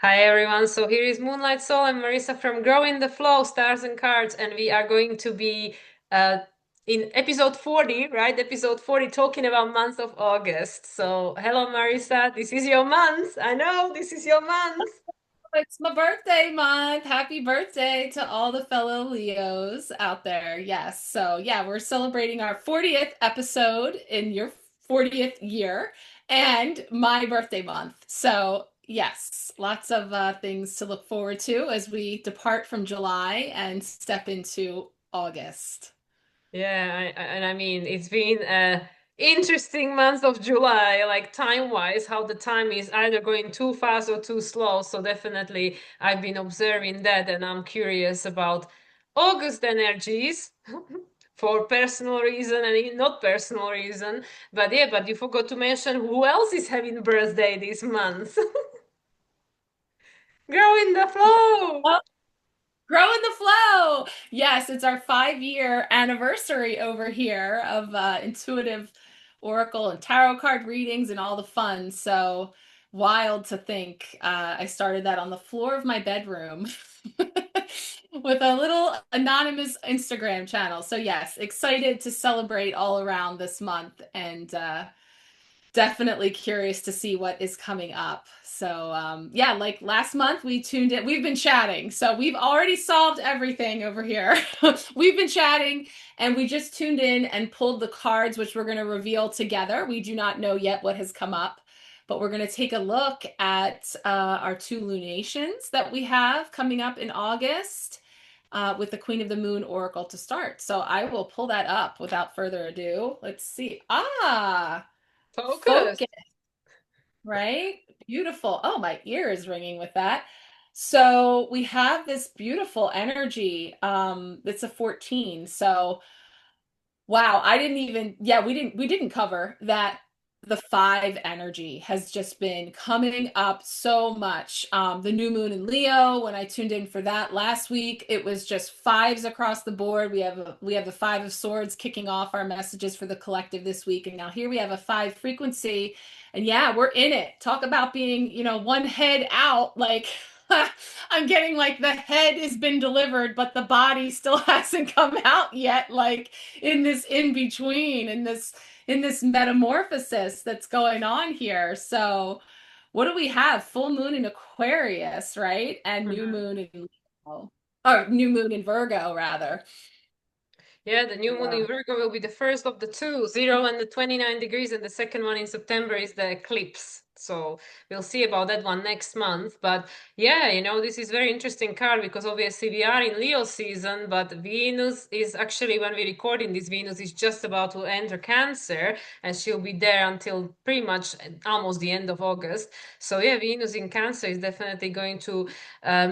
Hi everyone, so here is Moonlight Soul and Marissa from Growing the Flow, Stars and Cards, and we are going to be uh, in episode 40, right? Episode 40, talking about month of August. So, hello Marissa, this is your month. I know this is your month. It's my birthday month. Happy birthday to all the fellow Leos out there. Yes. So, yeah, we're celebrating our 40th episode in your 40th year and my birthday month. So, yes, lots of things to look forward to as we depart from July and step into August. Yeah, and I mean, it's been a interesting month of July, like time-wise, how the time is either going too fast or too slow. So definitely I've been observing that and I'm curious about August energies for personal reason and not personal reason. But yeah, but you forgot to mention who else is having birthday this month. Grow in the flow. Grow in the flow. Yes, it's our 5 year anniversary over here of intuitive oracle and tarot card readings and all the fun. So wild to think. I started that on the floor of my bedroom with a little anonymous Instagram channel. So yes, excited to celebrate all around this month and definitely curious to see what is coming up. So, yeah, like last month we tuned in. We've been chatting. So, we've already solved everything over here. We've been chatting and we just tuned in and pulled the cards, which we're going to reveal together. We do not know yet what has come up, but we're going to take a look at our two lunations that we have coming up in August. With the Queen of the Moon Oracle to start. So I will pull that up without further ado. Let's see. Focus. Focus, right? Beautiful. Oh, my ear is ringing with that. So we have this beautiful energy. It's a 14. So wow, I didn't even, yeah, we didn't cover that the five energy has just been coming up so much. The new moon in Leo, when I tuned in for that last week, it was just fives across the board. We have the five of swords kicking off our messages for the collective this week. And now here we have a five frequency. And yeah, we're in it. Talk about being, one head out, like I'm getting like the head has been delivered, but the body still hasn't come out yet. Like in this in between, in this metamorphosis that's going on here. So, what do we have? Full moon in Aquarius, right? And new Mhm. moon in Leo. Or new moon in Virgo, rather. Yeah, the new moon Yeah. in Virgo will be the first of the two, 0 and the 29 degrees, and the second one in September is the eclipse. So we'll see about that one next month. But yeah, this is very interesting card because obviously we are in Leo season, but Venus is actually, when we're recording this, Venus is just about to enter Cancer, and she'll be there until pretty much almost the end of August. So yeah, Venus in Cancer is definitely going to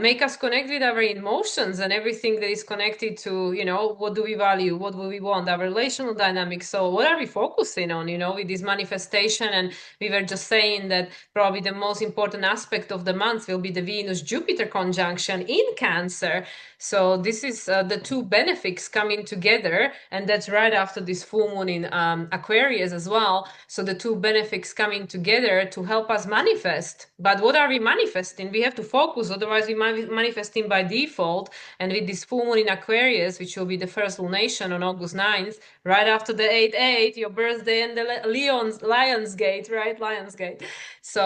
make us connect with our emotions and everything that is connected to, what do we value, what do we want, our relational dynamics. So, what are we focusing on, with this manifestation? And we were just saying that probably the most important aspect of the month will be the Venus Jupiter conjunction in Cancer. So, this is the two benefics coming together, and that's right after this full moon in Aquarius as well. So, the two benefics coming together to help us manifest. But what are we manifesting? We have to focus, otherwise, we might be manifesting by default. And with this full moon in Aquarius, which will be the first lunation on August 9th, right after the 8/8, your birthday, and the Lion's Gate, right? Lion's Gate. So,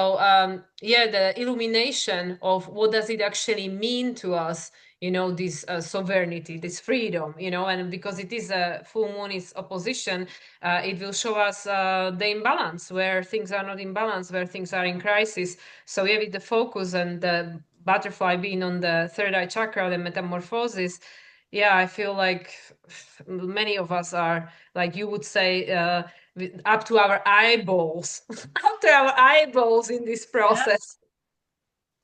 yeah, the illumination of what does it actually mean to us, this sovereignty, this freedom, and because it is a full moon is opposition, it will show us the imbalance, where things are not in balance, where things are in crisis. So yeah, with the focus and the butterfly being on the third eye chakra, the metamorphosis, yeah, I feel like many of us are, like you would say, up to our eyeballs, up to our eyeballs in this process.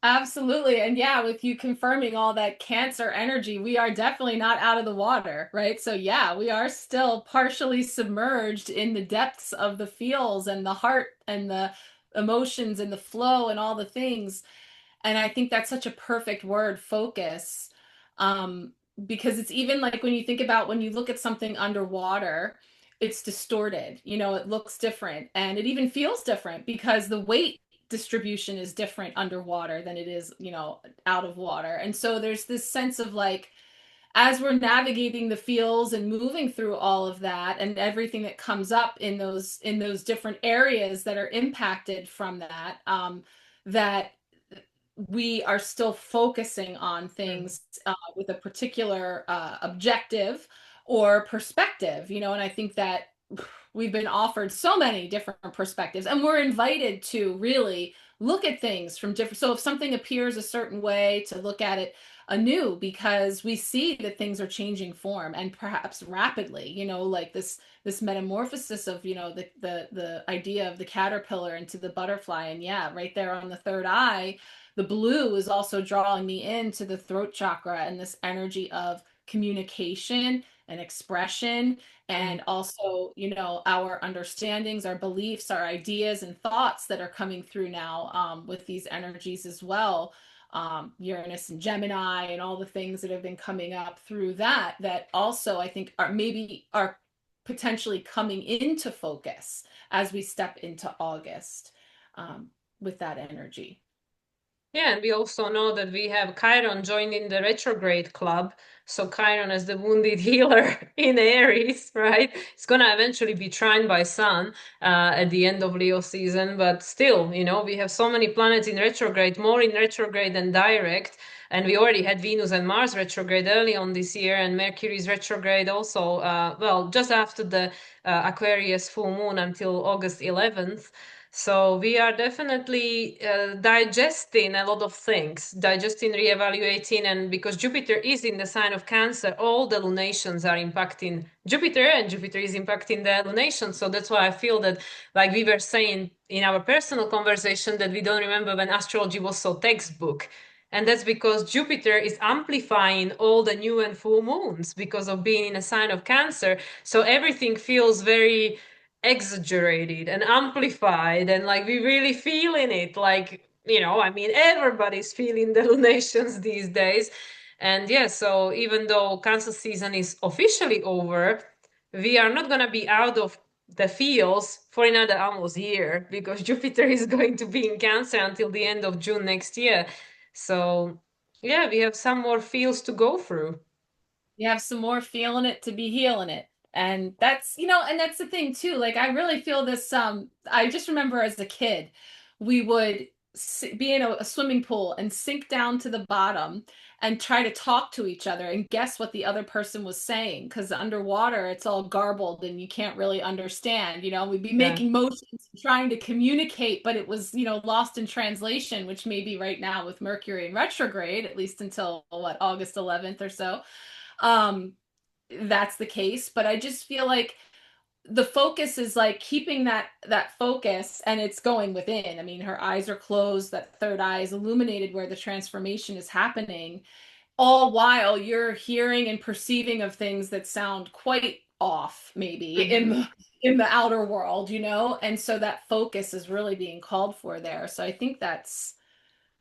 Absolutely. And yeah, with you confirming all that Cancer energy, we are definitely not out of the water, right? So yeah, we are still partially submerged in the depths of the feels and the heart and the emotions and the flow and all the things. And I think that's such a perfect word, focus. Um, because it's even like when you think about when you look at something underwater, it's distorted, it looks different and it even feels different because the weight distribution is different underwater than it is, out of water. And so there's this sense of like, as we're navigating the fields and moving through all of that and everything that comes up in those different areas that are impacted from that, that we are still focusing on Mm. things with a particular objective or perspective, and I think that we've been offered so many different perspectives and we're invited to really look at things from different, so if something appears a certain way, to look at it anew, because we see that things are changing form and perhaps rapidly, like this metamorphosis of, the idea of the caterpillar into the butterfly. And yeah, right there on the third eye, the blue is also drawing me into the throat chakra and this energy of communication and expression, Mm. and also, our understandings, our beliefs, our ideas and thoughts that are coming through now, with these energies as well. Uranus and Gemini and all the things that have been coming up through that also I think are potentially coming into focus as we step into August, with that energy. Yeah, and we also know that we have Chiron joining the retrograde club. So Chiron as the wounded healer in Aries, right? It's gonna eventually be trined by Sun at the end of Leo season, but still, we have so many planets in retrograde, more in retrograde than direct. And we already had Venus and Mars retrograde early on this year, and Mercury's retrograde also, well, just after the Aquarius full moon until August 11th. So we are definitely digesting a lot of things, digesting, reevaluating, and because Jupiter is in the sign of Cancer, all the lunations are impacting Jupiter, and Jupiter is impacting the lunations. So that's why I feel that, like we were saying in our personal conversation, that we don't remember when astrology was so textbook. And that's because Jupiter is amplifying all the new and full moons because of being in a sign of Cancer. So everything feels very exaggerated and amplified, and like we really feeling it, like, I mean, everybody's feeling the lunations these days. And yeah, so even though Cancer season is officially over, we are not going to be out of the fields for another almost year, because Jupiter is going to be in Cancer until the end of June next year. So yeah, we have some more fields to go through. You have some more feeling it to be healing it. And and that's the thing too. Like I really feel this, I just remember as a kid, we would be in a swimming pool and sink down to the bottom and try to talk to each other and guess what the other person was saying, because underwater it's all garbled and you can't really understand. We'd be Yeah. making motions trying to communicate, but it was, lost in translation, which may be right now with Mercury in retrograde, at least until what, August 11th or so. um that's the case, but I just feel like the focus is like keeping that focus, and it's going within. I mean, her eyes are closed, that third eye is illuminated where the transformation is happening, all while you're hearing and perceiving of things that sound quite off maybe in Mhm. the outer world, and so that focus is really being called for there. So I think that's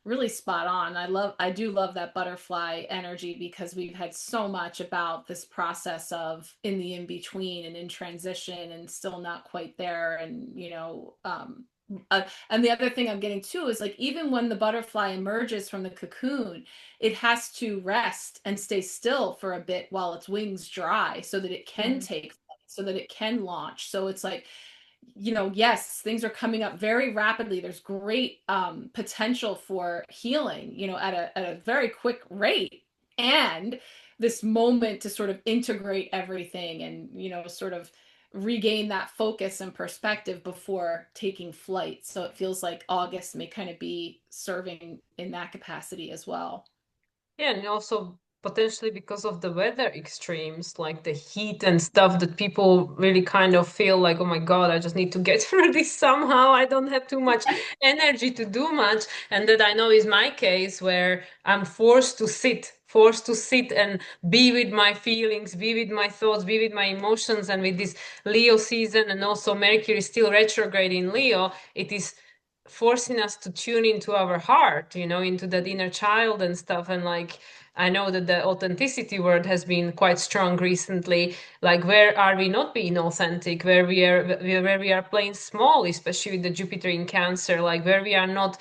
really spot on. I do love that butterfly energy, because we've had so much about this process of in the in between and in transition and still not quite there. And, and the other thing I'm getting too is like, even when the butterfly emerges from the cocoon, it has to rest and stay still for a bit while its wings dry so that it can Mhm. take flight, so that it can launch. So it's like, yes, things are coming up very rapidly. There's great potential for healing, at a very quick rate. And this moment to sort of integrate everything and, sort of regain that focus and perspective before taking flight. So it feels like August may kind of be serving in that capacity as well. Yeah, and also potentially because of the weather extremes, like the heat and stuff, that people really kind of feel like, oh my God, I just need to get through this somehow. I don't have too much energy to do much. And that I know is my case, where I'm forced to sit and be with my feelings, be with my thoughts, be with my emotions. And with this Leo season, and also Mercury still retrograde in Leo, it is forcing us to tune into our heart, into that inner child and stuff. And like, I know that the authenticity word has been quite strong recently. Like, where are we not being authentic? Where we are playing small, especially with the Jupiter in Cancer, like where we are not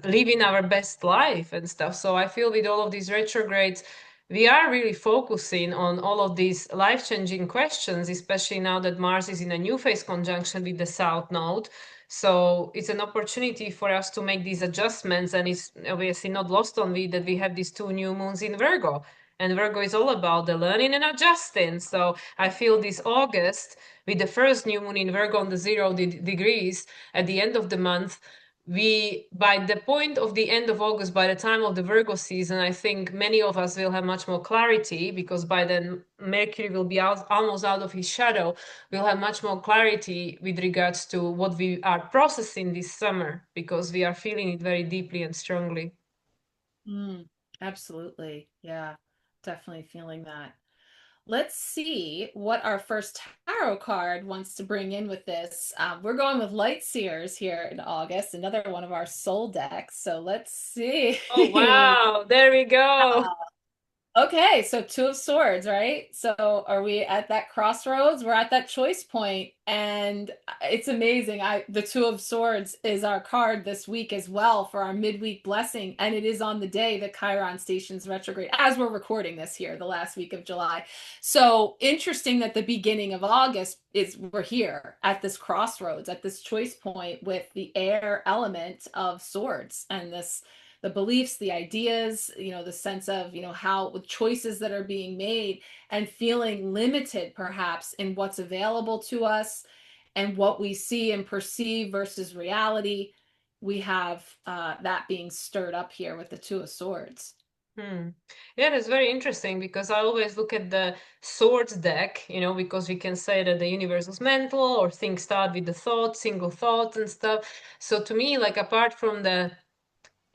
living our best life and stuff. So I feel with all of these retrogrades, we are really focusing on all of these life-changing questions, especially now that Mars is in a new phase conjunction with the South Node. So it's an opportunity for us to make these adjustments, and it's obviously not lost on me that we have these two new moons in Virgo. And Virgo is all about the learning and adjusting. So I feel this August, with the first new moon in Virgo on the degrees at the end of the month, we by the point of the end of August, by the time of the Virgo season, I think many of us will have much more clarity, because by then Mercury will be out, almost out of his shadow. We'll have much more clarity with regards to what we are processing this summer, because we are feeling it very deeply and strongly. Mm, absolutely. Yeah, definitely feeling that. Let's see what our first tarot card wants to bring in with this. We're going with Light Seers here in August, another one of our soul decks. So let's Oh see. wow, there we go. Okay, so Two of Swords, right? So are we at that crossroads? We're at that choice point, and it's amazing. The Two of Swords is our card this week as well for our midweek blessing, and it is on the day that Chiron stations retrograde as we're recording this here, the last week of July. So interesting that the beginning of August is we're here at this crossroads, at this choice point with the air element of swords and this the beliefs, the ideas, the sense of, how with choices that are being made and feeling limited perhaps in what's available to us and what we see and perceive versus reality. We have that being stirred up here with the Two of Swords. Hmm. Yeah, that's very interesting, because I always look at the swords deck, because we can say that the universe is mental, or things start with the thought, single thoughts and stuff. So to me, like, apart from the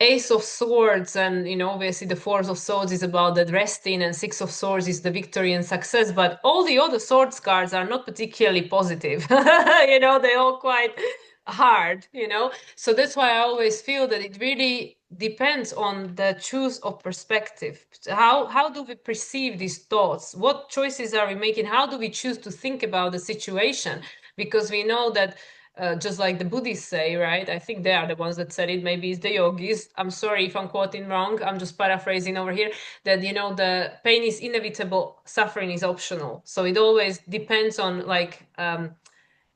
Ace of Swords, and obviously the Four of Swords is about the resting, and Six of Swords is the victory and success. But all the other swords cards are not particularly positive. They're all quite hard. So that's why I always feel that it really depends on the choice of perspective. How do we perceive these thoughts? What choices are we making? How do we choose to think about the situation? Because we know that just like the Buddhists say, right? I think they are the ones that said it. Maybe it's the yogis. I'm sorry if I'm quoting wrong. I'm just paraphrasing over here. That the pain is inevitable, suffering is optional. So it always depends on, like,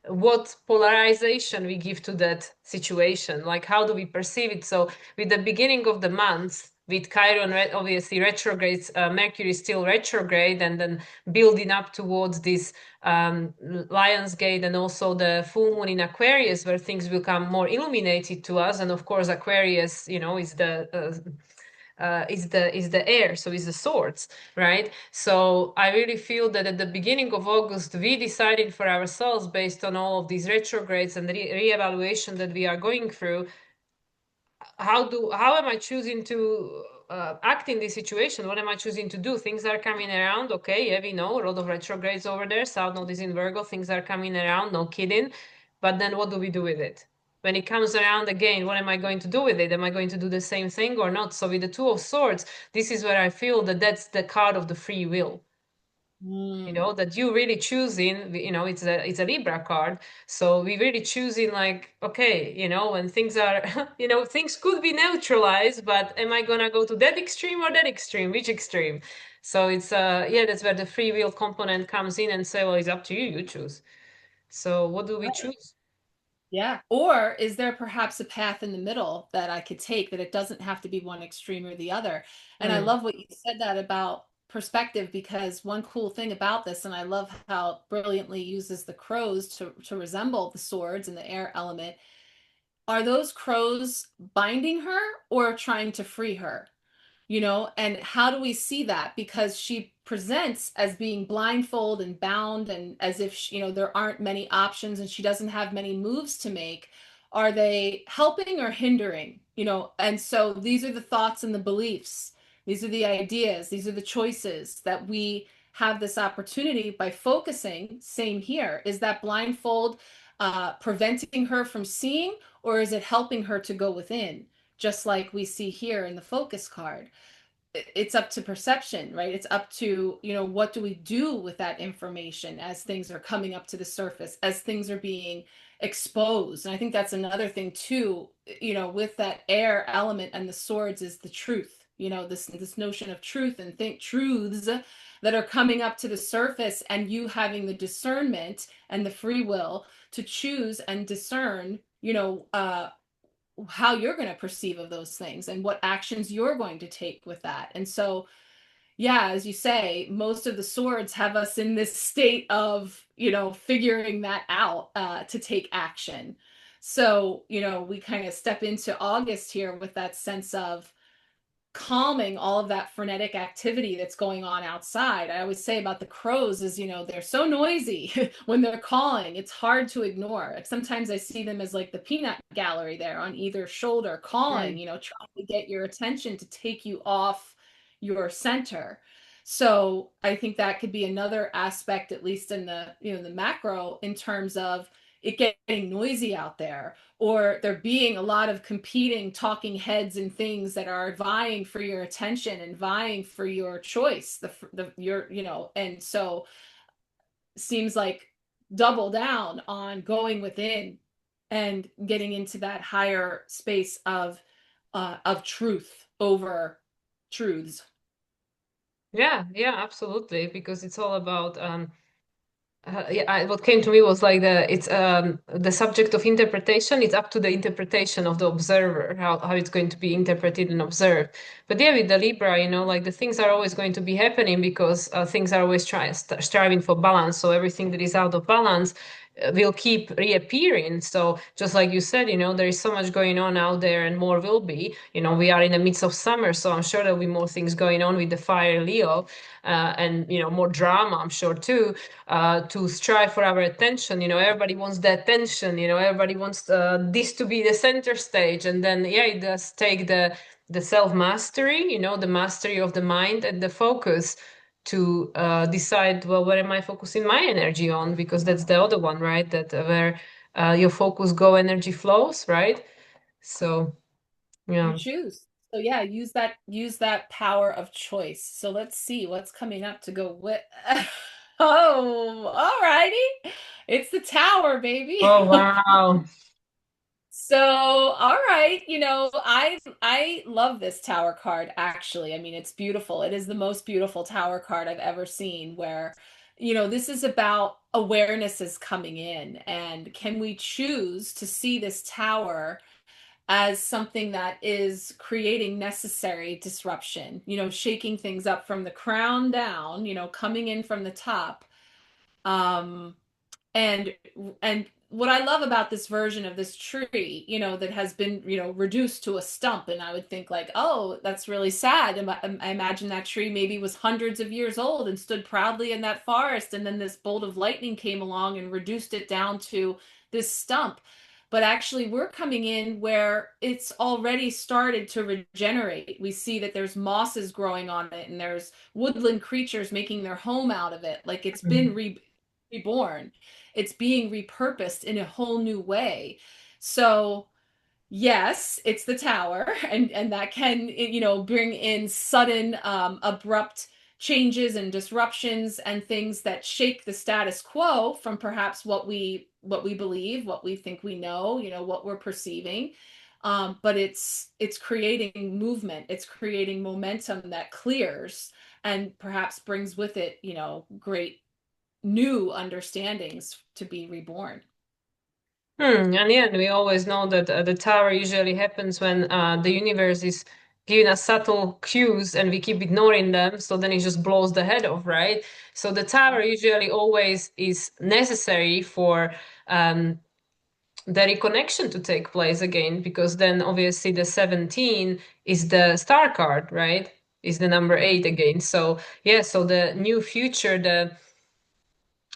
what polarization we give to that situation, like how do we perceive it. So with the beginning of the month, with Chiron obviously retrogrades, Mercury is still retrograde, and then building up towards this Lion's Gate, and also the full moon in Aquarius, where things become more illuminated to us. And of course, Aquarius, is the air, so is the swords, right? So I really feel that at the beginning of August, we decided for ourselves, based on all of these retrogrades and the reevaluation that we are going through, how am I choosing to act in this situation? What am I choosing to do? Things are coming around. Okay, yeah, we know a lot of retrogrades over there. South Node is in Virgo. Things are coming around. No kidding. But then what do we do with it? When it comes around again, what am I going to do with it? Am I going to do the same thing or not? So with the Two of Swords, this is where I feel that that's the card of the free will, Mm. that you really choosing, it's a Libra card. So we really choosing, like, okay, when things are, things could be neutralized, but am I gonna go to that extreme or that extreme? Which extreme? So it's yeah, that's where the free will component comes in, and say, well, it's up to you, you choose. So what do we choose? Yeah. Or is there perhaps a path in the middle that I could take that it doesn't have to be one extreme or the other? And I Hmm. love what you said that about perspective, because one cool thing about this, and I love how it brilliantly uses the crows to resemble the swords and the air element. Are those crows binding her or trying to free her? And how do we see that? Because she presents as being blindfold and bound, and as if there aren't many options and she doesn't have many moves to make. Are they helping or hindering? And so these are the thoughts and the beliefs, these are the ideas, these are the choices that we have this opportunity by focusing. Same here. Is that blindfold preventing her from seeing, or is it helping her to go within, just like we see here in the focus card? it's up to perception, right? It's up to, what do we do with that information as things are coming up to the surface, as things are being exposed. And I think that's another thing too, with that air element and the swords is the truth, this notion of truth and think truths that are coming up to the surface, and you having the discernment and the free will to choose and discern, how you're going to perceive of those things and what actions you're going to take with that. And so, yeah, as you say, most of the swords have us in this state of, figuring that out, to take action. So, we kind of step into August here with that sense of calming all of that frenetic activity that's going on outside. I always say about the crows is, they're so noisy when they're calling. It's hard to ignore. Like sometimes I see them as like the peanut gallery there on either shoulder calling, trying to get your attention to take you off your center. So I think that could be another aspect, at least in the macro, in terms of it getting noisy out there, or there being a lot of competing talking heads and things that are vying for your attention and vying for your choice, and so seems like double down on going within and getting into that higher space of truth over truths. Yeah, yeah, absolutely. Because it's all about what came to me was like the subject of interpretation. It's up to the interpretation of the observer how it's going to be interpreted and observed. But yeah, with the Libra, like the things are always going to be happening because things are always striving for balance. So everything that is out of balance will keep reappearing. So just like you said, there is so much going on out there, and more will be. We are in the midst of summer, so I'm sure there'll be more things going on with the fire Leo, and more drama, I'm sure too, to strive for our attention. Everybody wants the attention. Everybody wants this to be the center stage, and then yeah, it does take the self mastery. The mastery of the mind and the focus to decide, well, where am I focusing my energy on? Because that's the other one, right? That where your focus go, energy flows, right? So You yeah. choose. So yeah, use that power of choice. So let's see what's coming up to go with. Oh, all righty. It's the tower, baby. Oh wow. So, all right, I love this tower card actually. I mean, it's beautiful. It is the most beautiful tower card I've ever seen, where this is about awareness is coming in, and can we choose to see this tower as something that is creating necessary disruption, shaking things up from the crown down, coming in from the top. Um, and and what I love about this version of this tree, that has been, reduced to a stump, and I would think like, oh, that's really sad. And I imagine that tree maybe was hundreds of years old and stood proudly in that forest, and then this bolt of lightning came along and reduced it down to this stump. But actually, we're coming in where it's already started to regenerate. We see that there's mosses growing on it, and there's woodland creatures making their home out of it. Like it's been reborn, it's being repurposed in a whole new way. So yes, it's the tower, and that can, bring in sudden, abrupt changes and disruptions and things that shake the status quo from perhaps what we believe, what we think we know, what we're perceiving. But it's creating movement, it's creating momentum that clears and perhaps brings with it, great new understandings to be reborn. And yeah, and we always know that the tower usually happens when the universe is giving us subtle cues and we keep ignoring them, so then it just blows the head off, right? So the tower usually always is necessary for um, the reconnection to take place again, because then obviously the 17 is the star card, right? Is the number 8 again. So yeah, so the new future, the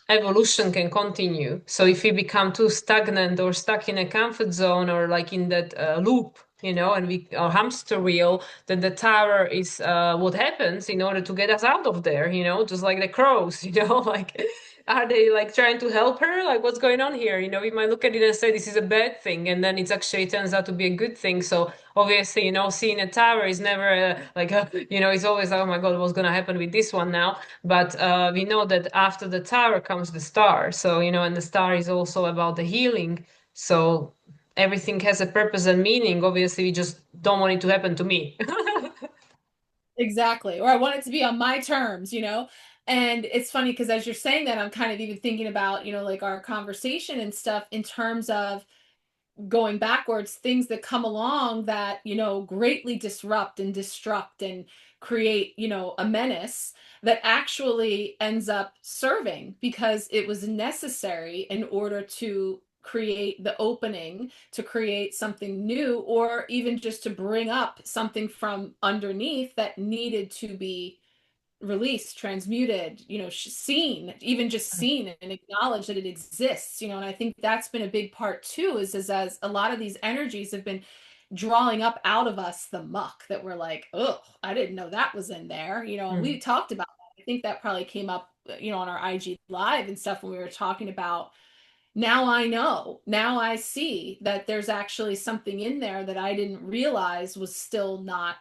evolution can continue. So if we become too stagnant or stuck in a comfort zone, or like in that loop, and we our hamster wheel, then the tower is what happens in order to get us out of there, just like the crows, like Are they like trying to help her? Like, what's going on here? We might look at it and say this is a bad thing, and then it actually turns out to be a good thing. So obviously, seeing a tower is never it's always like, oh my God, what's going to happen with this one now? But we know that after the tower comes the star. So, and the star is also about the healing. So everything has a purpose and meaning. Obviously, we just don't want it to happen to me. Exactly. Or I want it to be on my terms, you know? And it's funny because as you're saying that, I'm kind of even thinking about, like our conversation and stuff in terms of going backwards, things that come along that, greatly disrupt and destruct and create, a menace that actually ends up serving because it was necessary in order to create the opening to create something new or even just to bring up something from underneath that needed to be released, transmuted, seen, even just seen and acknowledge that it exists, and I think that's been a big part too, is as a lot of these energies have been drawing up out of us the muck that we're like, oh, I didn't know that was in there, and we Mm. talked about that. I think that probably came up, on our IG live and stuff when we were talking about now I know, now I see that there's actually something in there that I didn't realize was still not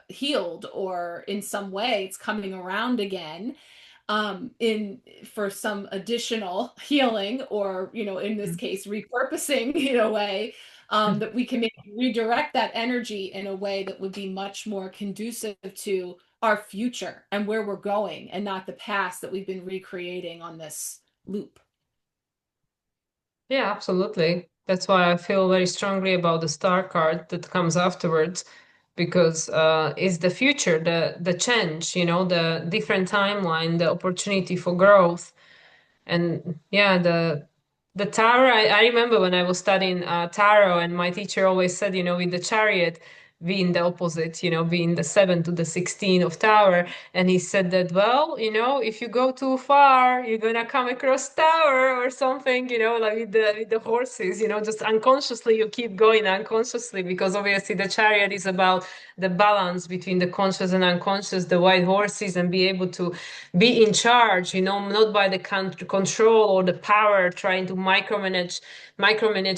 healed, or in some way it's coming around again, in for some additional healing, or in this case repurposing in a way, that we can maybe redirect that energy in a way that would be much more conducive to our future and where we're going, and not the past that we've been recreating on this loop. Yeah, absolutely. That's why I feel very strongly about the star card that comes afterwards, because it's the future, the change, the different timeline, the opportunity for growth. And yeah, the tarot, I remember when I was studying tarot, and my teacher always said, with the chariot being the opposite, being the 7 to the 16 of tower. And he said that, well, if you go too far, you're gonna come across tower or something, like with the horses, just unconsciously you keep going unconsciously, because obviously the chariot is about the balance between the conscious and unconscious, the white horses, and be able to be in charge, not by the control or the power trying to micromanage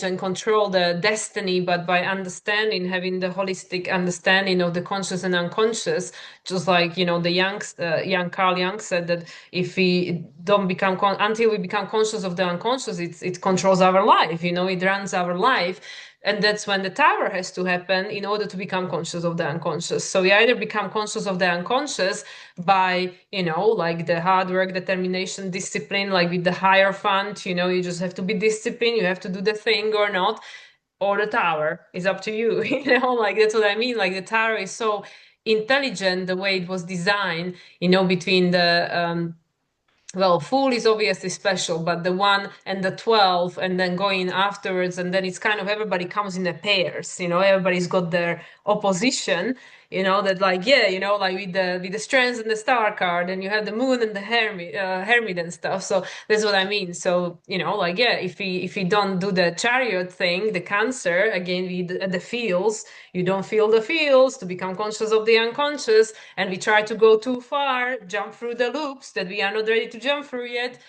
and control the destiny, but by understanding, having the holistic understanding of the conscious and unconscious. Just like, the young Carl Jung said that if we don't become until we become conscious of the unconscious, it controls our life, it runs our life. And that's when the tower has to happen in order to become conscious of the unconscious. So we either become conscious of the unconscious by, like the hard work, determination, discipline, like with the higher fund, you just have to be disciplined, you have to do the thing or not, or the tower is up to you, like that's what I mean. Like the tower is so intelligent the way it was designed, between the well, full is obviously special, but the 1 and the 12, and then going afterwards, and then it's kind of everybody comes in a pairs, everybody's got their opposition, that like, yeah, like with the strands and the star card, and you have the moon and the hermit and stuff. So that's what I mean. So, like, yeah, if we don't do the chariot thing, the Cancer, again, with the feels, you don't feel the feels to become conscious of the unconscious, and we try to go too far, jump through the loops that we are not ready to jump through yet,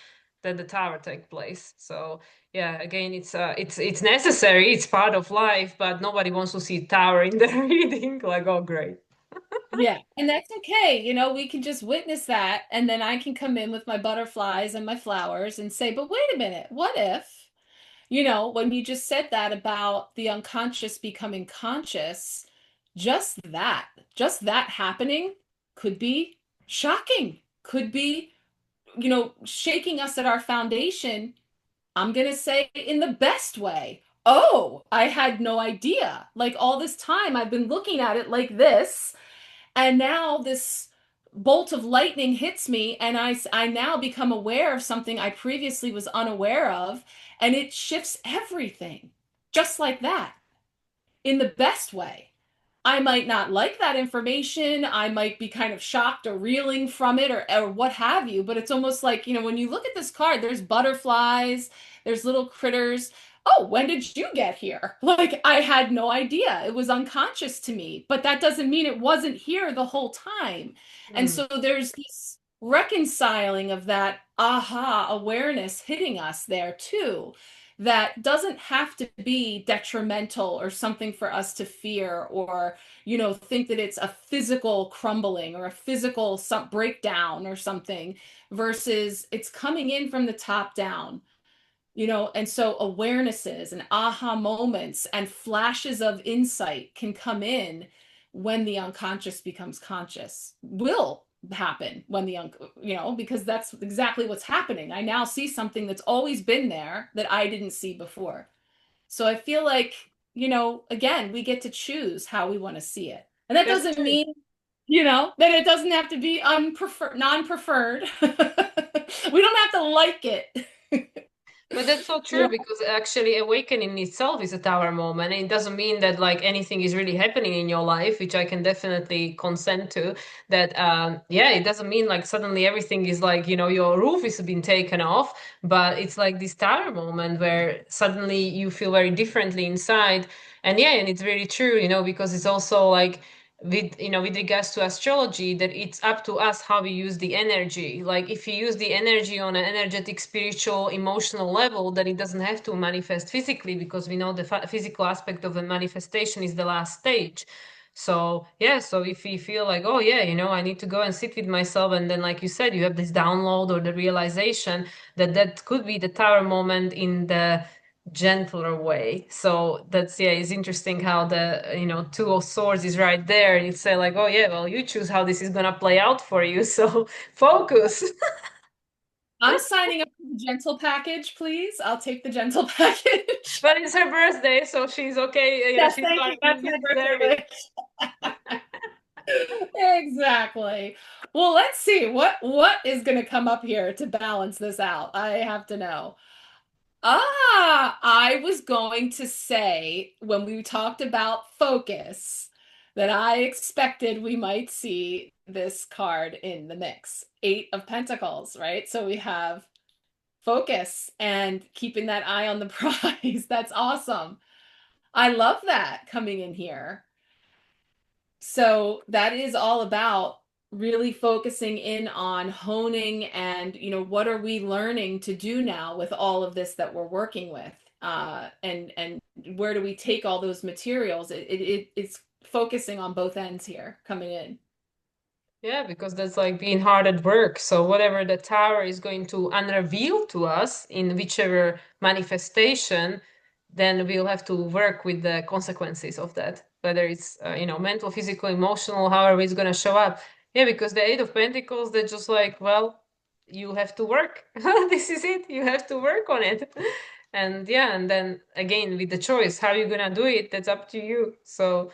that the tower take place. So yeah, again, it's necessary, it's part of life, but nobody wants to see tower in the reading. Like, oh great. Yeah, and that's okay. We can just witness that, and then I can come in with my butterflies and my flowers and say, but wait a minute, what if, when you just said that about the unconscious becoming conscious, just that, just that happening could be shocking, could be, shaking us at our foundation. I'm going to say in the best way. Oh, I had no idea. Like all this time, I've been looking at it like this, and now this bolt of lightning hits me, and I now become aware of something I previously was unaware of, and it shifts everything just like that in the best way. I might not like that information. I might be kind of shocked or reeling from it, or what have you. But it's almost like, when you look at this card, there's butterflies, there's little critters. Oh, when did you get here? Like, I had no idea. It was unconscious to me, but that doesn't mean it wasn't here the whole time. And Hmm. so there's this. reconciling of that aha awareness hitting us there too. That doesn't have to be detrimental or something for us to fear or, think that it's a physical crumbling or a physical breakdown or something, versus it's coming in from the top down. And so awarenesses and aha moments and flashes of insight can come in when the unconscious becomes conscious. Will happen when because that's exactly what's happening. I now see something that's always been there that I didn't see before. So I feel like, again, we get to choose how we want to see it. And that That's doesn't true. mean, that it doesn't have to be non-preferred. We don't have to like it. But that's so You true because actually awakening itself is a tower moment. It doesn't mean that like anything is really happening in your life, which I can definitely consent to. That yeah, it doesn't mean like suddenly everything is like, your roof is been taken off, but it's like this tower moment where suddenly you feel very differently inside. And yeah, and it's really true, because it's also like with regards to astrology, that it's up to us how we use the energy. Like if you use the energy on an energetic, spiritual, emotional level, then it doesn't have to manifest physically, because we know the physical aspect of the manifestation is the last stage. So yeah, so if we feel like, oh yeah, I need to go and sit with myself, and then like you said, you have this download or the realization that that could be the tower moment in the gentler way. So that's, yeah, it's interesting how the two of swords is right there, and you say like, oh yeah, well, you choose how this is gonna play out for you. So focus. I'm signing up for the gentle package, please. I'll take the gentle package. But it's her birthday, so she's okay. Yes, She's thank gonna, you. That's you my deserve birthday it. wish. Exactly. Well, let's see what is going to come up here to balance this out. I have to know. I was going to say when we talked about focus that I expected we might see this card in the mix. Eight of Pentacles, right? So we have focus and keeping that eye on the prize. That's awesome. I love that coming in here. So that is all about really focusing in on honing and, what are we learning to do now with all of this that we're working with? And where do we take all those materials? It's focusing on both ends here coming in. Yeah, because that's like being hard at work. So whatever the tower is going to unreveal to us in whichever manifestation, then we'll have to work with the consequences of that, whether it's mental, physical, emotional, however it's going to show up. Yeah, because the Eight of Pentacles, they're just like, well, you have to work. This is it. You have to work on it. And yeah, and then again with the choice, how you're gonna do it, that's up to you. So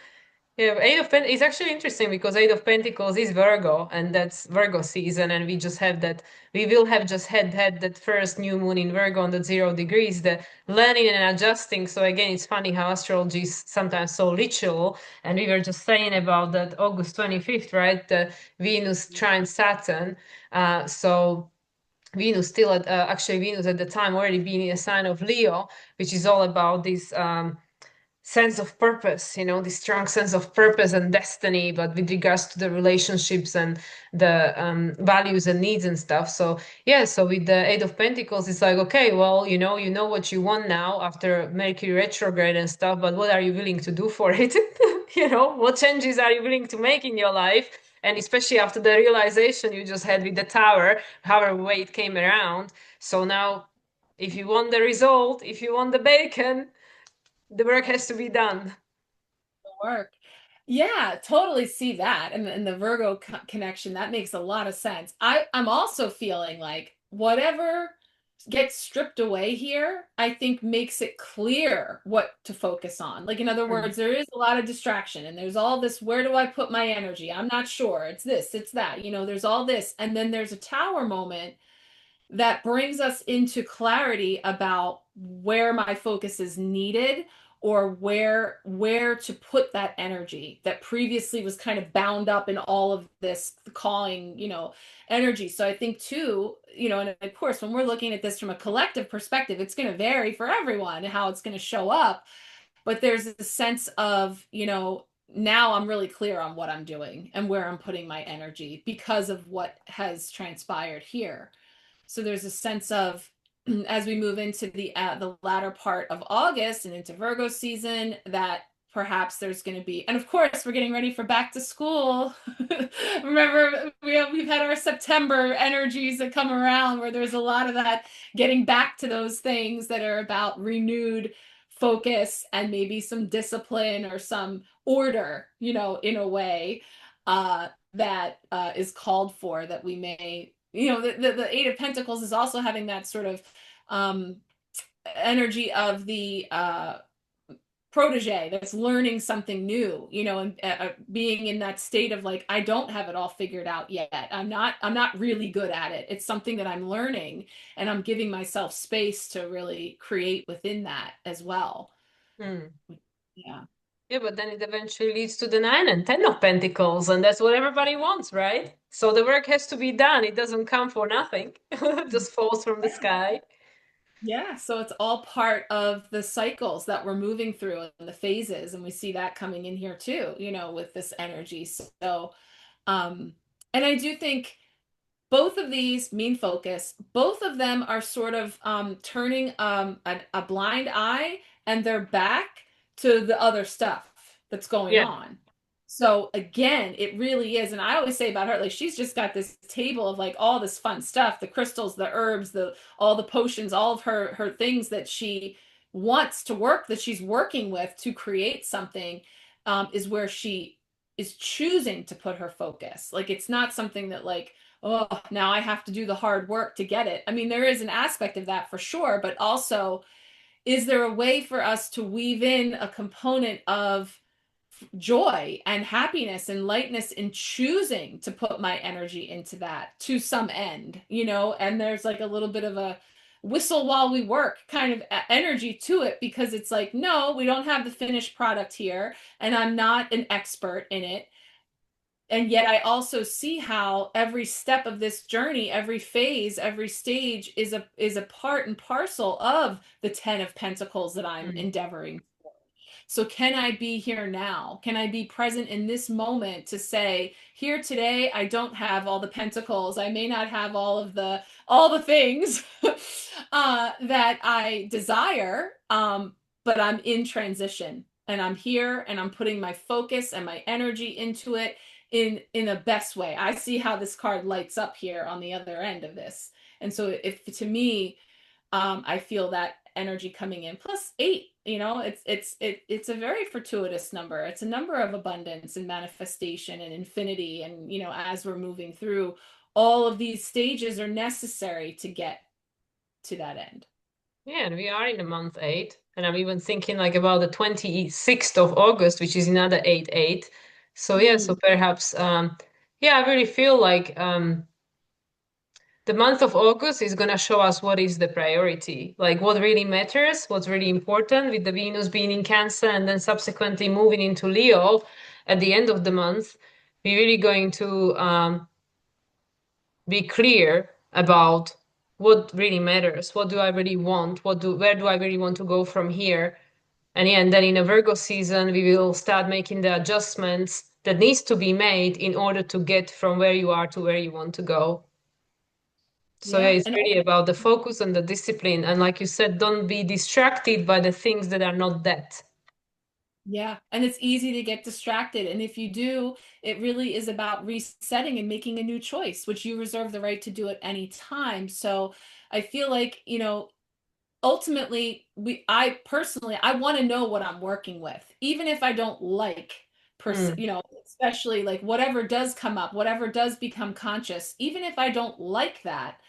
yeah, Eight of Pentacles is actually interesting because Eight of Pentacles is Virgo, and that's Virgo season, and we just have that. We will have just had that first new moon in Virgo on the 0 degrees, the learning and adjusting. So again, it's funny how astrology is sometimes so literal, and we were just saying about that August 25th, right? The Venus trine Saturn. So Venus still actually Venus at the time already being in a sign of Leo, which is all about this. Sense of purpose, this strong sense of purpose and destiny, but with regards to the relationships and the values and needs and stuff. So yeah, so with the Eight of Pentacles, it's like, okay, well, you know what you want now after Mercury retrograde and stuff, but what are you willing to do for it? What changes are you willing to make in your life? And especially after the realization you just had with the tower, however way it came around. So now, if you want the result, if you want the bacon, the work has to be done. Work. Yeah, totally see that. And the Virgo connection, that makes a lot of sense. I'm also feeling like whatever gets stripped away here, I think makes it clear what to focus on. Like, in other Mm. words, there is a lot of distraction and there's all this, where do I put my energy? I'm not sure. It's this, it's that, there's all this. And then there's a tower moment that brings us into clarity about where my focus is needed or where to put that energy that previously was kind of bound up in all of this calling, energy. So I think too, and of course when we're looking at this from a collective perspective, it's going to vary for everyone how it's going to show up, but there's a sense of, now I'm really clear on what I'm doing and where I'm putting my energy because of what has transpired here. So there's a sense of as we move into the latter part of August and into Virgo season that perhaps there's going to be, and of course we're getting ready for back to school. Remember we've had our September energies that come around where there's a lot of that getting back to those things that are about renewed focus and maybe some discipline or some order, in a way that is called for that we may, the Eight of Pentacles is also having that sort of um, energy of the protege that's learning something new, and being in that state of like, I don't have it all figured out yet. I'm not really good at it. It's something that I'm learning, and I'm giving myself space to really create within that as well. Hmm. Yeah. Yeah, but then it eventually leads to the Nine and Ten of Pentacles, and that's what everybody wants, right? So the work has to be done. It doesn't come for nothing. It just falls from the sky. Yeah, so it's all part of the cycles that we're moving through and the phases, and we see that coming in here too, with this energy. So, um, and I do think both of these mean focus. Both of them are sort of turning a blind eye and their back to the other stuff that's going Yeah. on. So again, it really is. And I always say about her, like she's just got this table of like all this fun stuff, the crystals, the herbs, the all the potions, all of her things that she wants to work, that she's working with to create something, is where she is choosing to put her focus. Like it's not something that like, oh, now I have to do the hard work to get it. I mean, there is an aspect of that for sure, but also, is there a way for us to weave in a component of joy and happiness and lightness in choosing to put my energy into that to some end, and there's like a little bit of a whistle while we work kind of energy to it because it's like, no, we don't have the finished product here, and I'm not an expert in it, and yet I also see how every step of this journey, every phase, every stage is a part and parcel of the 10 of Pentacles that I'm Mm. endeavoring. So can I be here now? Can I be present in this moment to say, here today, I don't have all the pentacles. I may not have all the things that I desire, but I'm in transition and I'm here and I'm putting my focus and my energy into it in a best way. I see how this card lights up here on the other end of this. And so if to me, I feel that energy coming in. Plus eight, it's a very fortuitous number. It's a number of abundance and manifestation and infinity. And as we're moving through, all of these stages are necessary to get to that end. Yeah, and we are in the month eight. And I'm even thinking like about the 26th of August, which is another 8-8. So yeah, so Mm. perhaps yeah, I really feel like the month of August is gonna show us what is the priority, like what really matters, what's really important, with the Venus being in Cancer and then subsequently moving into Leo at the end of the month. We're really going to be clear about what really matters, what do I really want, where do I really want to go from here. And yeah, and then in a Virgo season we will start making the adjustments that needs to be made in order to get from where you are to where you want to go. So yeah, Yeah. it's And really about the focus and the discipline, and like you said, don't be distracted by the things that are not that. yeah, and it's easy to get distracted. And if you do, it really is about resetting and making a new choice, which you reserve the right to do at any time. So I feel like, ultimately I personally I want to know what I'm working with, even if I don't like Mm, especially like whatever does come up, whatever does become conscious, even if I don't like that,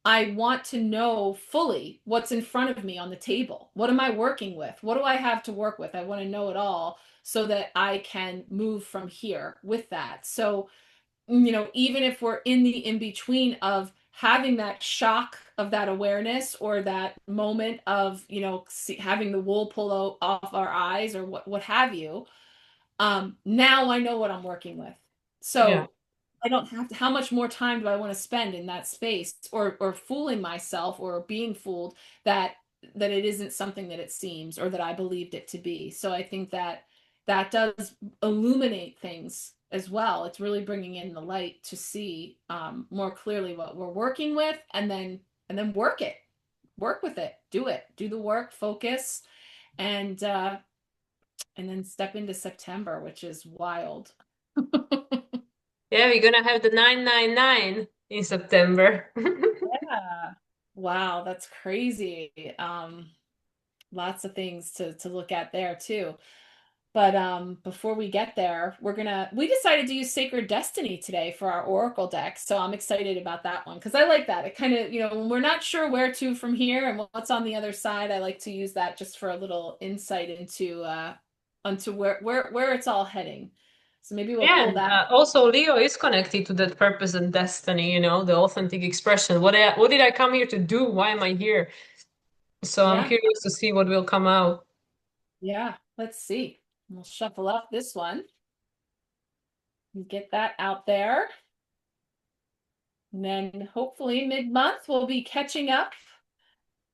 I want to know fully what's in front of me on the table. What am I working with? What do I have to work with? I want to know it all so that I can move from here with that. So, even if we're in the in between of having that shock of that awareness or that moment of, having the wool pull off our eyes or what have you, now I know what I'm working with. yeah. So I don't have to, how much more time do I want to spend in that space or fooling myself or being fooled that it isn't something that it seems or that I believed it to be. So I think that that does illuminate things as well. It's really bringing in the light to see more clearly what we're working with, and then work with it, do the work, focus, and and then step into September, which is wild. Yeah, we're gonna have the 999 in September. Yeah. Wow, that's crazy. Lots of things to look at there too. But before we get there, we decided to use Sacred Destiny today for our Oracle deck. So I'm excited about that one because I like that. It kind of, when we're not sure where to from here and what's on the other side, I like to use that just for a little insight into where it's all heading. So maybe we'll Yeah, pull and that. also Leo is connected to that purpose and destiny, the authentic expression. What did I come here to do? Why am I here? So I'm Yeah, curious to see what will come out. yeah. Let's see. We'll shuffle up this one and get that out there. And then hopefully mid-month we'll be catching up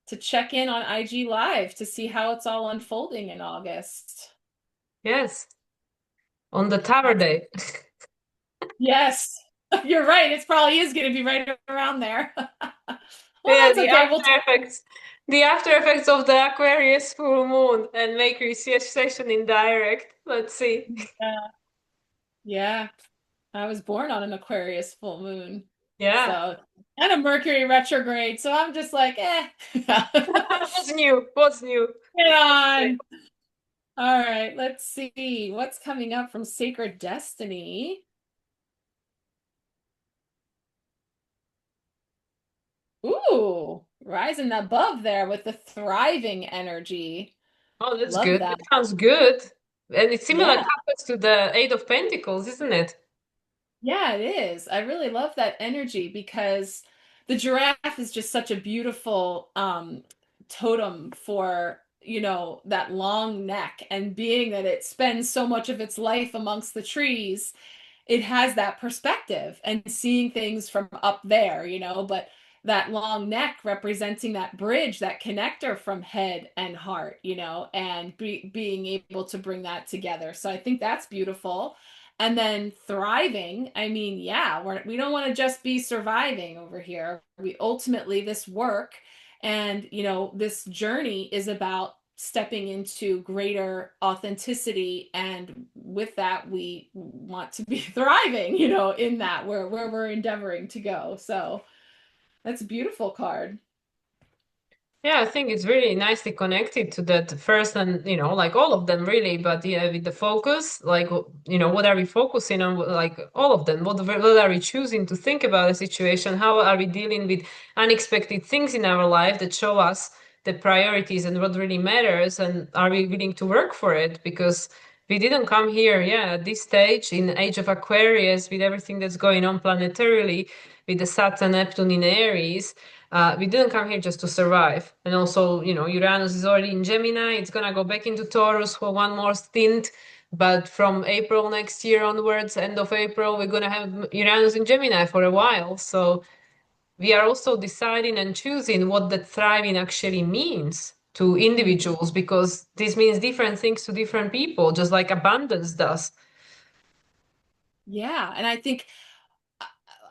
to check in on IG Live to see how it's all unfolding in August. Yes, on the Tower That's, Day. yes, you're right. It probably is going to be right around there. Well, Yeah, that's okay. We'll the after effects of the Aquarius full moon and Mercury session in direct. Let's see. yeah, yeah. I was born on an Aquarius full moon. Yeah. So, and a Mercury retrograde. So I'm just like, eh. What's new? What's new? Get on. All right, let's see what's coming up from Sacred Destiny. Ooh, rising above there with the thriving energy. Oh, that's Love good. that. That sounds good. And it's similar Yeah, happens to the Eight of Pentacles, isn't it? yeah, it is. I really love that energy because the giraffe is just such a beautiful totem for, that long neck, and being that it spends so much of its life amongst the trees, it has that perspective and seeing things from up there, but that long neck representing that bridge, that connector from head and heart, and being able to bring that together. So I think that's beautiful. And then thriving, I mean, yeah, we don't want to just be surviving over here. We ultimately, this work and, this journey is about stepping into greater authenticity, and with that we want to be thriving, in that where we're endeavoring to go. So that's a beautiful card. Yeah, I think it's really nicely connected to that first and, like all of them really, but yeah, with the focus, like, what are we focusing on? Like all of them, what are we choosing to think about a situation? How are we dealing with unexpected things in our life that show us the priorities and what really matters? And are we willing to work for it? Because we didn't come here, yeah, at this stage in Age of Aquarius with everything that's going on planetarily, with the Saturn, Neptune in Aries. We didn't come here just to survive. And also, Uranus is already in Gemini. It's going to go back into Taurus for one more stint. But from April next year onwards, end of April, we're going to have Uranus in Gemini for a while. So we are also deciding and choosing what that thriving actually means to individuals, because this means different things to different people, just like abundance does. Yeah, and I think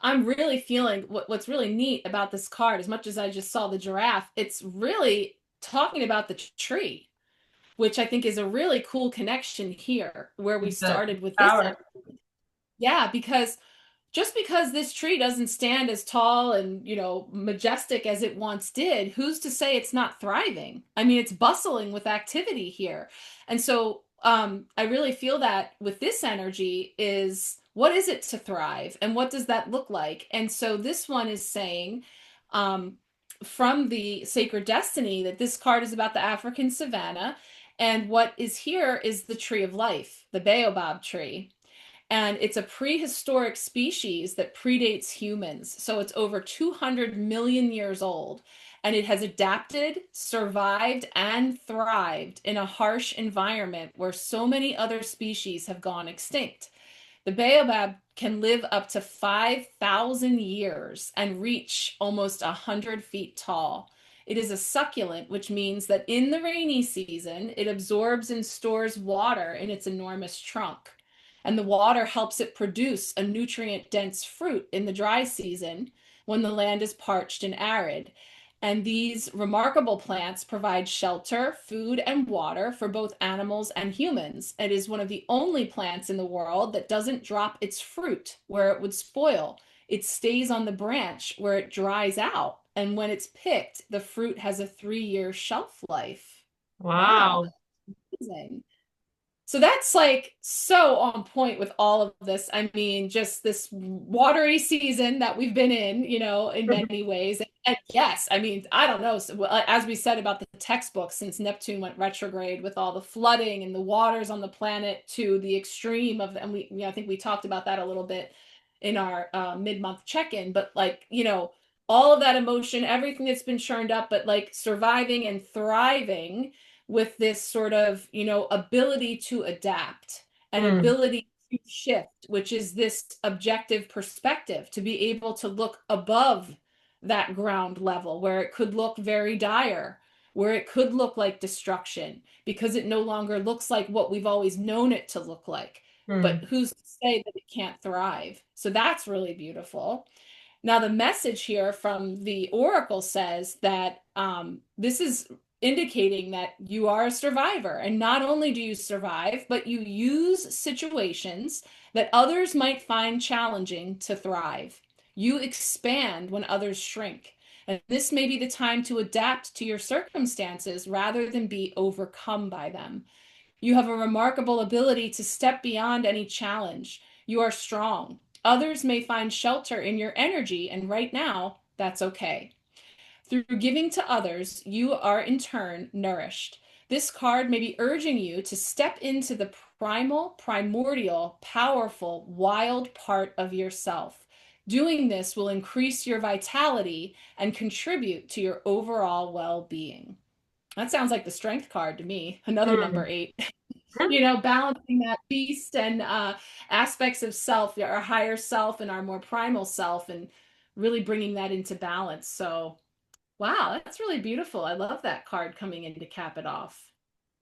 I'm really feeling what's really neat about this card, as much as I just saw the giraffe, it's really talking about the tree, which I think is a really cool connection here where we The started with this. tower. Yeah, because just because this tree doesn't stand as tall and, majestic as it once did, who's to say it's not thriving? I mean, it's bustling with activity here. And so I really feel that with this energy is, what is it to thrive and what does that look like? And so this one is saying, um, from the Sacred Destiny, that this card is about the African savanna. And what is here is the tree of life, the baobab tree, and it's a prehistoric species that predates humans. So it's over 200 million years old. And it has adapted, survived, and thrived in a harsh environment where so many other species have gone extinct. The baobab can live up to 5,000 years and reach almost 100 feet tall. It is a succulent, which means that in the rainy season, it absorbs and stores water in its enormous trunk. And the water helps it produce a nutrient dense fruit in the dry season when the land is parched and arid. And these remarkable plants provide shelter, food, and water for both animals and humans. It is one of the only plants in the world that doesn't drop its fruit where it would spoil. It stays on the branch where it dries out. And when it's picked, the fruit has a 3-year shelf life. Wow, Wow. that's amazing. So that's like so on point with all of this. I mean, just this watery season that we've been in, in many ways. And yes, I mean, I don't know. So, well, as we said about the textbook, since Neptune went retrograde with all the flooding and the waters on the planet to the extreme of, and I think we talked about that a little bit in our mid-month check-in, but like, all of that emotion, everything that's been churned up, but like surviving and thriving with this sort of, ability to adapt and Mm, ability to shift, which is this objective perspective to be able to look above that ground level where it could look very dire, where it could look like destruction, because it no longer looks like what we've always known it to look like. But mm, who's to say that it can't thrive? So that's really beautiful. Now, the message here from the oracle says that this is indicating that you are a survivor. And not only do you survive, but you use situations that others might find challenging to thrive. You expand when others shrink. And this may be the time to adapt to your circumstances rather than be overcome by them. You have a remarkable ability to step beyond any challenge. You are strong. Others may find shelter in your energy, and right now, that's okay. Through giving to others, you are in turn nourished. This card may be urging you to step into the primal, primordial, powerful, wild part of yourself. Doing this will increase your vitality and contribute to your overall well being. That sounds like the strength card to me. Another number mm. 8. Balancing that beast and aspects of self, our higher self and our more primal self, and really bringing that into balance. So, wow, that's really beautiful. I love that card coming in to cap it off.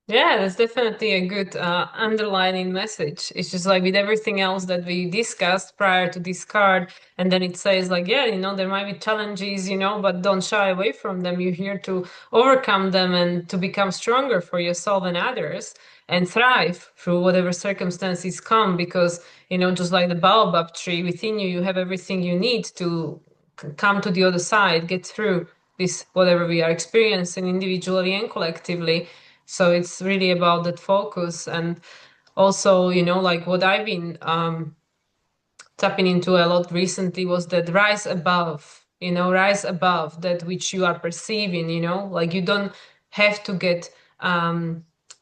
Yeah, that's definitely a good underlining message. It's just like with everything else that we discussed prior to this card, and then it says like, yeah, there might be challenges, but don't shy away from them. You're here to overcome them and to become stronger for yourself and others and thrive through whatever circumstances come because, just like the baobab tree within you, you have everything you need to come to the other side, get through this, whatever we are experiencing individually and collectively. So it's really about that focus. And also, like what I've been tapping into a lot recently was that rise above that which you are perceiving, like you don't have to get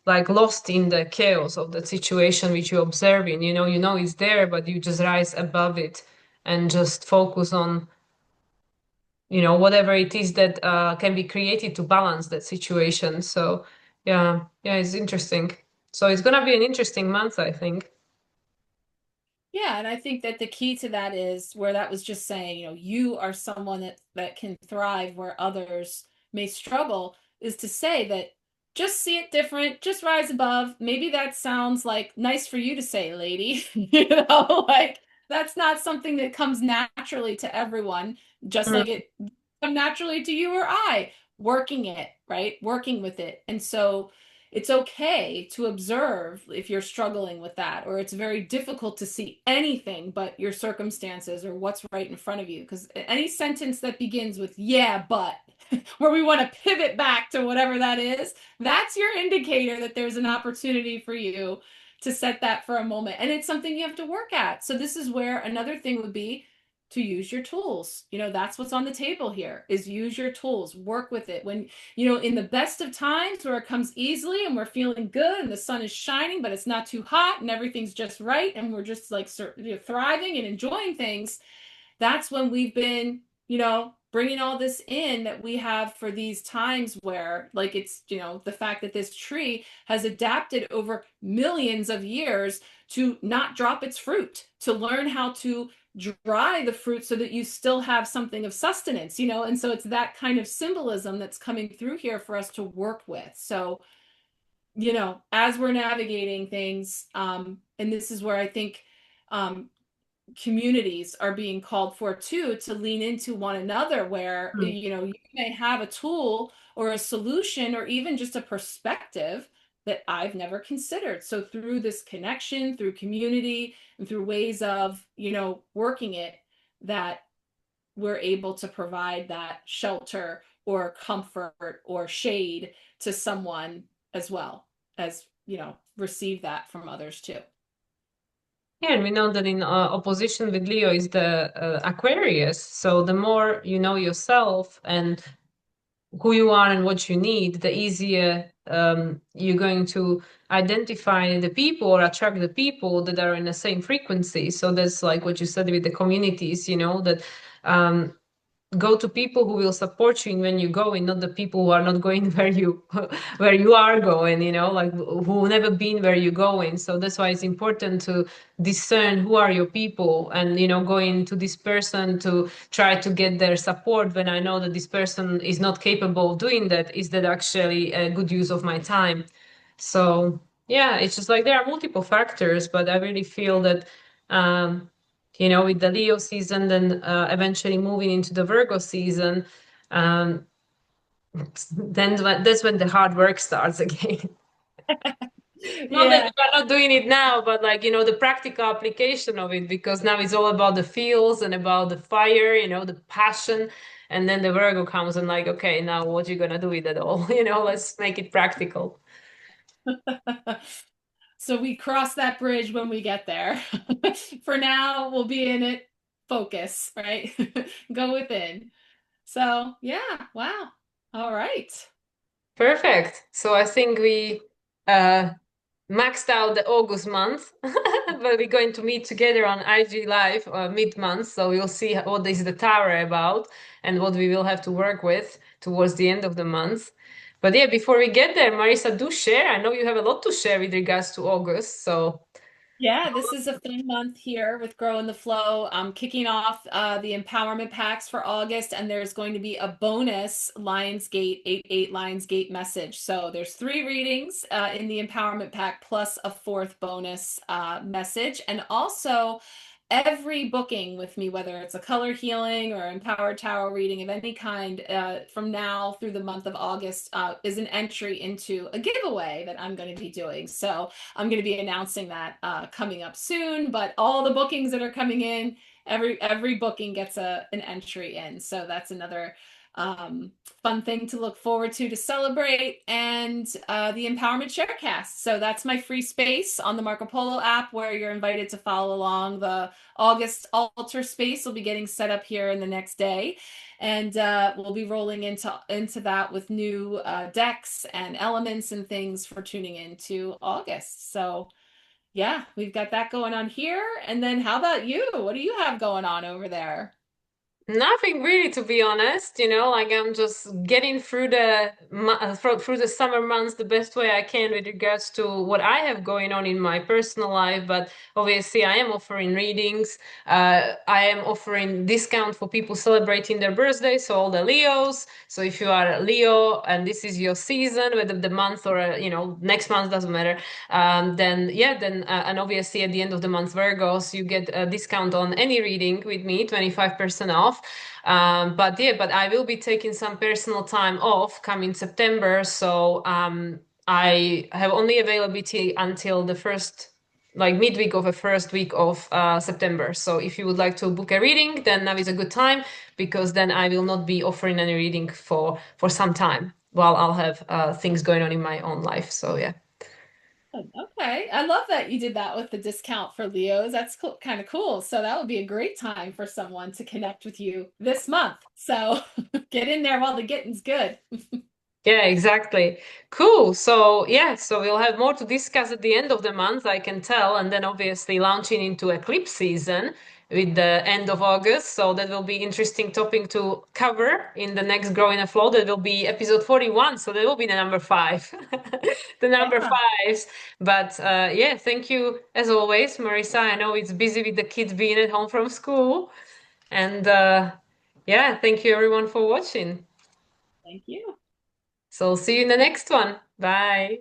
like lost in the chaos of that situation which you're observing, you know it's there, but you just rise above it and just focus on whatever it is that can be created to balance that situation. So yeah, it's interesting. So it's gonna be an interesting month, I think. Yeah, and I think that the key to that is where that was just saying, you are someone that can thrive where others may struggle, is to say that just see it different, just rise above. Maybe that sounds like nice for you to say, lady. Like that's not something that comes naturally to everyone, just like Mm, it come naturally to you or I, working it, right? Working with it. And so it's okay to observe if you're struggling with that, or it's very difficult to see anything but your circumstances or what's right in front of you. Because any sentence that begins with, yeah, but, where we want to pivot back to whatever that is, that's your indicator that there's an opportunity for you to set that for a moment. And it's something you have to work at. So, this is where another thing would be to use your tools. That's what's on the table here is use your tools, work with it. When in the best of times where it comes easily and we're feeling good and the sun is shining, but it's not too hot and everything's just right and we're just like thriving and enjoying things, that's when we've been, bringing all this in that we have for these times where, like, it's, the fact that this tree has adapted over millions of years to not drop its fruit, to learn how to dry the fruit so that you still have something of sustenance, you know? And so it's that kind of symbolism that's coming through here for us to work with. So, you know, as we're navigating things, and this is where I think um, communities are being called for too, to lean into one another, where, Mm. you know, you may have a tool or a solution or even just a perspective that I've never considered. So through this connection, through community, and through ways of, you know, working it, that we're able to provide that shelter or comfort or shade to someone, as well as, you know, receive that from others too. Yeah, and we know that in opposition with Leo is the Aquarius. So the more you know yourself and who you are and what you need, the easier you're going to identify the people or attract the people that are in the same frequency. So that's like what you said with the communities, you know, that um, go to people who will support you when you go, and not the people who are not going where you where you are going, you know, like who never been where you're going. So that's why it's important to discern who are your people, and you know, going to this person to try to get their support when I know that this person is not capable of doing that. Is that actually a good use of my time? So yeah, it's just like there are multiple factors, but I really feel that um you know, with the Leo season, then eventually moving into the Virgo season, um, that's when the hard work starts again. Not that Yeah. you are not doing it now, but like, you know, the practical application of it, because now it's all about the feels and about the fire, you know, the passion. And then the Virgo comes and like, okay, now what you gonna do with it all? You know, let's make it practical. So we cross that bridge when we get there. For now, we'll be in it, focus, right? Go within. So, yeah, wow. All right. Perfect. So I think we uh maxed out the August month, but we're going to meet together on IG Live mid-month. So we'll see what is the tower about and what we will have to work with towards the end of the month. But yeah, before we get there, Marissa, do share. I know you have a lot to share with regards to August. So Yeah, this is a fun month here with Grow in the Flow. I'm kicking off the empowerment packs for August, and there's going to be a bonus Lionsgate 8 Lionsgate message. So there's 3 readings in the empowerment pack plus a fourth bonus message, and also every booking with me, whether it's a color healing or empowered tarot reading of any kind, from now through the month of August, is an entry into a giveaway that I'm going to be doing. So I'm going to be announcing that coming up soon. But all the bookings that are coming in, every booking gets an entry in. So that's another fun thing to look forward to celebrate. And the Empowerment Sharecast. So that's my free space on the Marco Polo app, where you're invited to follow along. The August altar space will be getting set up here in the next day, and we'll be rolling into that with new decks and elements and things for tuning into August. So yeah, we've got that going on here. And then how about you? What do you have going on over there? nothing really, to be honest. You know, like I'm just getting through the through the summer months the best way I can with regards to what I have going on in my personal life. But obviously, I am offering readings. I am offering discount for people celebrating their birthdays, so all the Leos. So if you are a Leo and this is your season, whether the month or you know, next month doesn't matter, then yeah, then and obviously at the end of the month, Virgos, you get a discount on any reading with me, 25% off. But yeah, but I will be taking some personal time off coming September, so I have only availability until the first, like midweek of the first week of September. So if you would like to book a reading, then now is a good time, because then I will not be offering any reading for some time while I'll have things going on in my own life. So yeah. Okay, I love that you did that with the discount for Leos. That's cool, kind of cool. So that would be a great time for someone to connect with you this month. So get in there while the getting's good. Yeah, exactly. Cool. So, yeah, so we'll have more to discuss at the end of the month, I can tell, and then obviously launching into eclipse season with the end of August. So that will be interesting topic to cover in the next Growing a Flow. That will be episode 41. So that will be the number five, the number Yeah. fives. But yeah, thank you as always, Marissa. I know it's busy with the kids being at home from school. And yeah, thank you everyone for watching. Thank you. So see you in the next one. Bye.